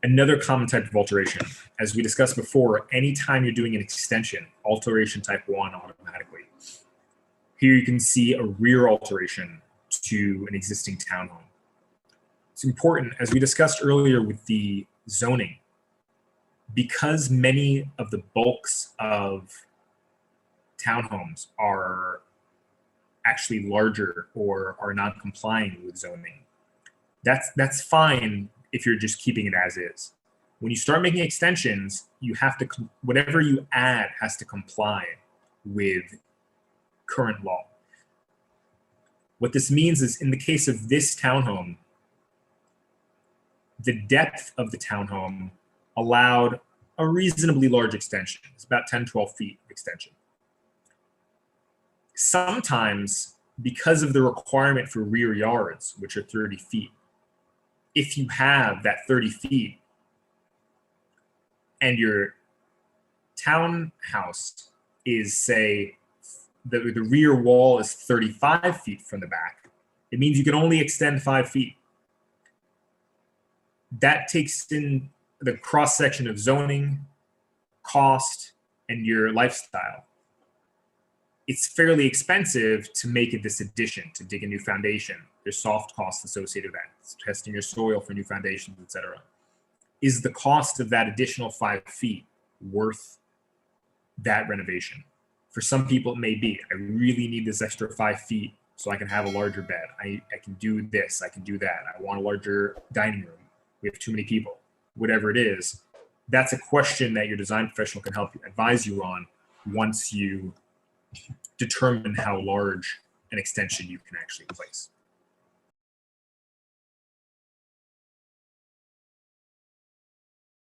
Another common type of alteration, as we discussed before, anytime you're doing an extension, alteration type 1 automatically. Here you can see a rear alteration to an existing townhome. It's important, as we discussed earlier with the zoning, because many of the bulks of townhomes are actually larger or are not complying with zoning. That's fine if you're just keeping it as is. When you start making extensions, you have to, whatever you add has to comply with current law. What this means is, in the case of this townhome, the depth of the townhome allowed a reasonably large extension. It's about 10, 12 feet of extension. Sometimes, because of the requirement for rear yards, which are 30 feet, if you have that 30 feet and your townhouse is, say, the rear wall is 35 feet from the back, it means you can only extend 5 feet. That takes in the cross-section of zoning, cost, and your lifestyle. It's fairly expensive to make this addition, to dig a new foundation. There's soft costs associated with that. It's testing your soil for new foundations, etc. Is the cost of that additional 5 feet worth that renovation? For some people, it may be. I really need this extra 5 feet so I can have a larger bed. I can do this, I can do that. I want a larger dining room. We have too many people. Whatever it is, that's a question that your design professional can help you advise you on once you determine how large an extension you can actually place.